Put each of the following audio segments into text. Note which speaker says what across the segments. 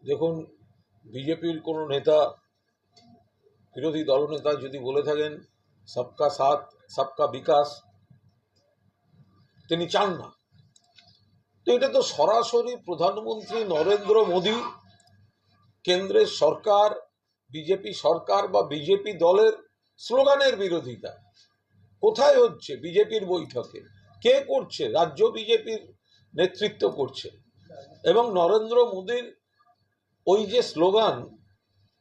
Speaker 1: দেখুন, বিজেপির কোনো নেতা, বিরোধী দলনেতা যদি বলে থাকেন সবকা সাথ সবকা বিকাশ, তিনি চান না। তো এটা তো সরাসরি প্রধানমন্ত্রী নরেন্দ্র মোদী, কেন্দ্রের সরকার, বিজেপি সরকার বা বিজেপি দলের স্লোগানের বিরোধিতা। কোথায় হচ্ছে? বিজেপির বৈঠকে। কে করছে? রাজ্য বিজেপির নেতৃত্ব করছে। এবং নরেন্দ্র মোদীর ওই যে স্লোগান,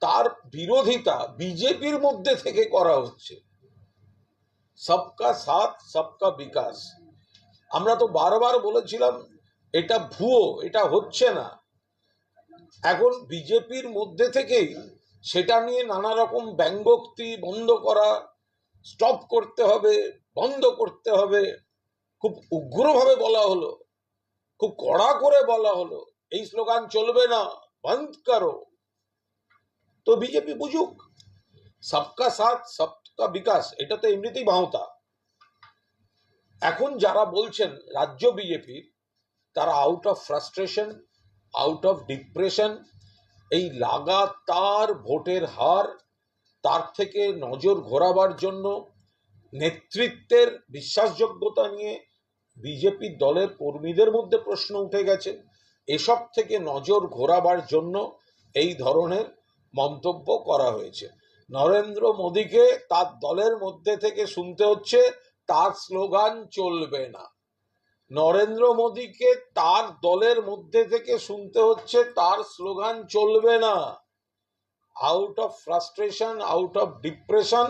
Speaker 1: তার বিরোধিতা বিজেপির মধ্যে থেকে করা হচ্ছে। সবকা সাথ সবকা বিকাশ, আমরা তো বারবার বলেছিলাম এটা ভুয়ো, এটা হচ্ছে না। এখন বিজেপির মধ্যে থেকেই সেটা নিয়ে নানা রকম ব্যঙ্গোক্তি বন্ধ করা, স্টপ করতে হবে, বন্ধ করতে হবে, খুব উগ্রভাবে বলা হলো, খুব কড়া করে বলা হলো এই স্লোগান চলবে না, বন্ধ করো। তো বিজেপি বুঝুক, সবকা সাথ সবকা বিকাশ এটা তো এমনিতেই ভাঁওতা। এখন যারা বলছেন রাজ্য বিজেপির, তারা out of frustration, out of depression, এই লাগাতার ভোটের হার, তার থেকে নজর ঘোরাবার জন্য, নেতৃত্বের বিশ্বাসযোগ্যতা নিয়ে বিজেপি দলের কর্মীদের মধ্যে প্রশ্ন উঠে গেছে। এসব থেকে নজর ঘোরাবার জন্য এই ধরনের মন্তব্য করা হয়েছে। নরেন্দ্র মোদীকে তার দলের মধ্যে থেকে শুনতে হচ্ছে তার স্লোগান চলবে না। নরেন্দ্র মোদীকে তার দলের মধ্যে থেকে শুনতে হচ্ছে তার স্লোগান চলবে না। Out of frustration, out of depression,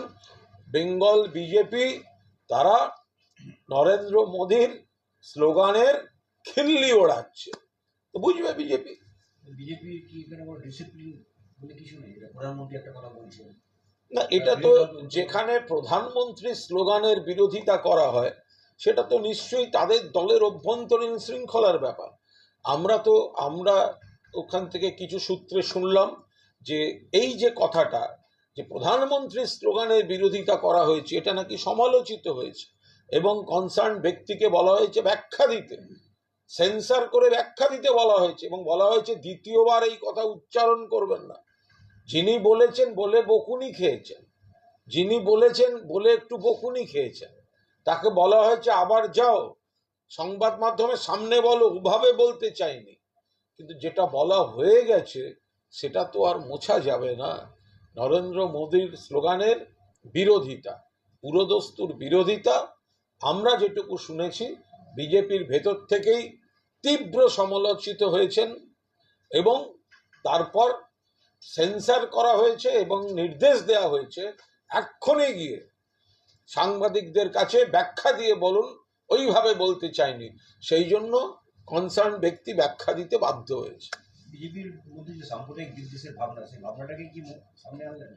Speaker 1: Bengal BJP তারা নরেন্দ্র মোদীর স্লোগানের খিল্লি ওড়াচ্ছে। তো বুঝবে বিজেপি।
Speaker 2: বিজেপি কি এখানে কোনো ডিসিপ্লিন বলে কিছু নেই? এটা প্রধানমন্ত্রী একটা কথা বলছেন
Speaker 1: না, এটা তো যেখানে প্রধানমন্ত্রীর স্লোগানের বিরোধিতা করা হয়, সেটা তো নিশ্চয়ই তাদের দলের অভ্যন্তরীণ শৃঙ্খলার ব্যাপার। আমরা ওখান থেকে কিছু সূত্রে শুনলাম যে এই যে কথাটা, যে প্রধানমন্ত্রীর স্লোগানের বিরোধিতা করা হয়েছে, এটা নাকি সমালোচিত হয়েছে এবং কনসার্ন ব্যক্তিকে বলা হয়েছে ব্যাখ্যা দিতে, সেন্সার করে ব্যাখ্যা দিতে বলা হয়েছে, এবং বলা হয়েছে দ্বিতীয়বার এই কথা উচ্চারণ করবেন না। যিনি বলেছেন বলে বকুনি খেয়েছেন, যিনি বলেছেন বলে একটু বকুনি খেয়েছেন, তাকে বলা হয়েছে আবার যাও সংবাদ মাধ্যমের সামনে বলো, ওভাবে বলতে চাইনি। কিন্তু যেটা বলা হয়ে গেছে সেটা তো আর মোছা যাবে না। নরেন্দ্র মোদীর স্লোগানের বিরোধিতা, পুরোদস্তুর বিরোধিতা। আমরা যেটুকু শুনেছি, বিজেপির ভেতর থেকেই তীব্র সমালোচিত হয়েছেন এবং তারপর সেন্সার করা হয়েছে এবং নির্দেশ দেওয়া হয়েছে এক্ষুনি গিয়ে সাংবাদিকদের কাছে ব্যাখ্যা দিয়ে বলুন, ওইভাবে বলতে চাইনি। সেই জন্য কনসার্ন ব্যক্তি ব্যাখ্যা দিতে বাধ্য হয়েছে।
Speaker 2: বিজেপির মধ্যে যে সাম্প্রদায়িক বিদ্বেষের ভাবনা, সেই ভাবনাটাকে কি সামনে আনলেন?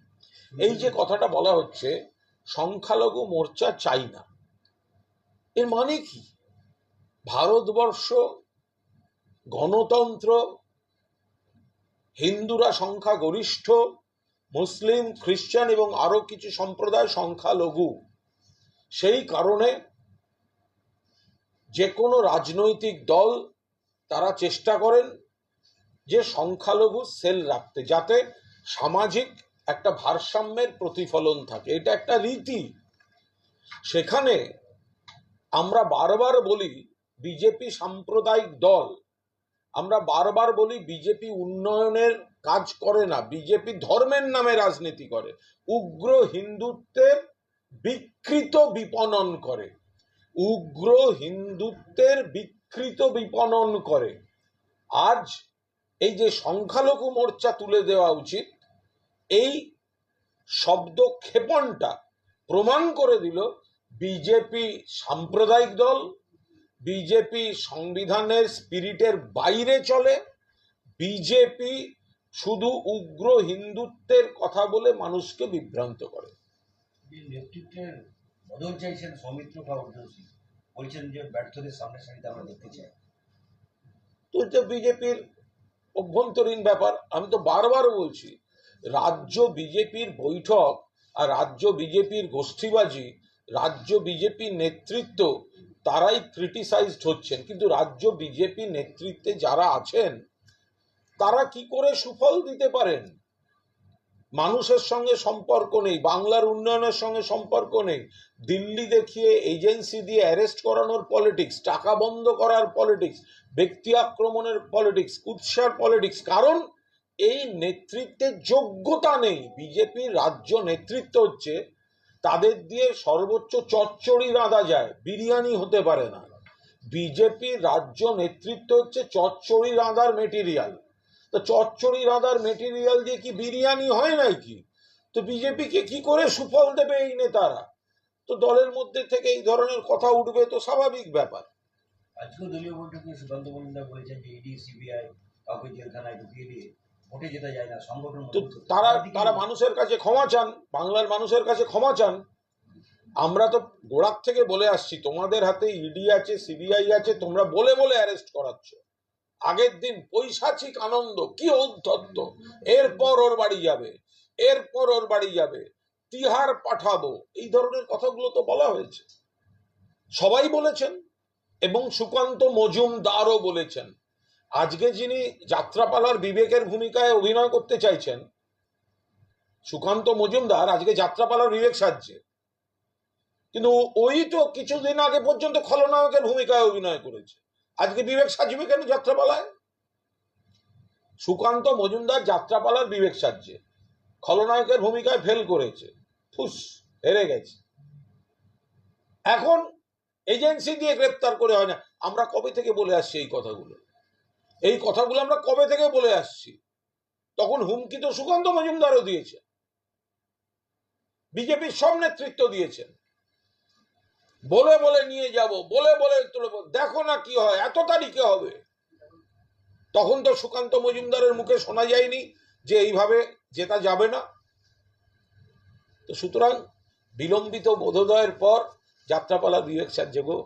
Speaker 1: এই যে কথাটা বলা হচ্ছে সংখ্যালঘু মোর্চা চাই না, এর মানে কি? ভারতবর্ষ গণতন্ত্র, হিন্দুরা সংখ্যাগরিষ্ঠ, মুসলিম, খ্রিস্টান এবং আরো কিছু সম্প্রদায় সংখ্যালঘু। সেই কারণে যে কোনো রাজনৈতিক দল তারা চেষ্টা করেন যে সংখ্যালঘু সেল রাখতে, যাতে সামাজিক একটা ভারসাম্যের প্রতিফলন থাকে। এটা একটা রীতি। সেখানে আমরা বারবার বলি বিজেপি সাম্প্রদায়িক দল, আমরা বারবার বলি বিজেপি উন্নয়নের কাজ করে না, বিজেপি ধর্মের নামে রাজনীতি করে, উগ্র হিন্দুত্বের বিকৃত বিপণন করে, উগ্র হিন্দুত্বের বিকৃত বিপণন করে। আজ এই যে সংখ্যালঘু মোর্চা তুলে দেওয়া উচিত, এই শব্দ ক্ষেপণটা প্রমাণ করে দিল বিজেপি সাম্প্রদায়িক দল, বিজেপি সংবিধানের স্পিরিটের বাইরে চলে, বিজেপি শুধু উগ্র হিন্দুত্বের কথা বলে মানুষকে বিভ্রান্ত করে।
Speaker 2: নেতৃত্বের বদল চাইছেন সৌমিত্র বাবুসি, বলছেন যে ব্যর্থদের সামনে সারিতে আমরা দেখতে চাই।
Speaker 1: তো এটা বিজেপির অভ্যন্তরীণ ব্যাপার। আমি তো বারবার বলছি, রাজ্য বিজেপির বৈঠক আর রাজ্য বিজেপির গোষ্ঠীবাজি, রাজ্য বিজেপির নেতৃত্ব তারাই ক্রিটিসাইজড হচ্ছেন, কিন্তু রাজ্য বিজেপি নেতৃত্বে যারা আছেন তারা কি করে সুফল দিতে পারেন? মানুষের সঙ্গে সম্পর্ক নেই, বাংলার উন্নয়নের সঙ্গে সম্পর্ক নেই, দিল্লি দেখিয়ে এজেন্সি দিয়ে অ্যারেস্ট করানোর পলিটিক্স, টাকা বন্ধ করার পলিটিক্স, ব্যক্তি আক্রমণের পলিটিক্স, কুৎসার পলিটিক্স। কারণ এই নেতৃত্বের যোগ্যতা নেই। বিজেপির রাজ্য নেতৃত্ব হচ্ছে তাদের দিয়ে সর্বোচ্চ চচ্চড়ি রাঁধা যায়, বিরিয়ানি হতে পারে না। বিজেপির রাজ্য নেতৃত্ব হচ্ছে চচ্চড়ি রাঁধার মেটেরিয়াল। তো চচ্চড়ি রাঁধার মেটেরিয়াল দিয়ে কি বিরিয়ানি হয় নাকি? তো বিজেপিকে কি করে সুফল দেবে এই নেতারা? তো দলের মধ্যে থেকে এই ধরনের কথা উঠবে তো স্বাভাবিক ব্যাপার।
Speaker 2: আজকেও দলীয় বৈঠকে সুকান্ত মজুমদার বলেছেন যে ইডি সিবিআই কাউকে জেলখানায় ঢুকিয়ে দিয়ে ভোটে যেতে যায় না, সংগঠন
Speaker 1: তো তারা মানুষের কাছে ক্ষমা চান, বাংলার মানুষের কাছে ক্ষমা চান। আমরা তো গোড়ার থেকে বলে আসছি, তোমাদের হাতে ইডি আছে, সিবিআই আছে, তোমরা বলে বলে অ্যারেস্ট করাচ্ছ। আগের দিন পৈশাচিক আনন্দ, কি ঔদ্ধত্য, এরপর ওর বাড়ি যাবে, এরপর ওর বাড়ি যাবে, তিহার পাঠাবো, এই ধরনের কথাগুলো তো বলা হয়েছে, সবাই বলেছেন, এবং সুকান্ত মজুমদারও বলেছেন। আজকে যিনি যাত্রাপালার বিবেকের ভূমিকায় অভিনয় করতে চাইছেন, সুকান্ত মজুমদার আজকে যাত্রাপালার বিবেক সাজছে, কিন্তু ওই তো কিছুদিন আগে পর্যন্ত খলনায়কের ভূমিকায় অভিনয় করেছে। আজকে বিবেক সাজবে কেন যাত্রাপালায়? সুকান্ত মজুমদার যাত্রাপালার বিবেক সাজছে, খলনায়কের ভূমিকায় ফেল করেছে, ফুস, হেরে গেছে। এখন এজেন্সি দিয়ে গ্রেপ্তার করে হয় না। আমরা কবে থেকে বলে আসছি এই কথাগুলো? এই কথাগুলো আমরা কবে থেকে বলে আসছি? তখন হুমকি তো সুকান্ত মজুমদারও দিয়েছে, বিজেপির সব নেতৃত্ব দিয়েছেন, বলে বলে নিয়ে যাব, বলে বলে তুলব, দেখো না কি হয়, এত তারিখে হবে। তখন তো সুকান্ত মজুমদারের মুখে শোনা যায়নি যে এইভাবে জেতা যাবে না। তো সুতরাং বিলম্বিত বোধোদয়ের পর যাত্রাপালা বিবেক সাজছে গো।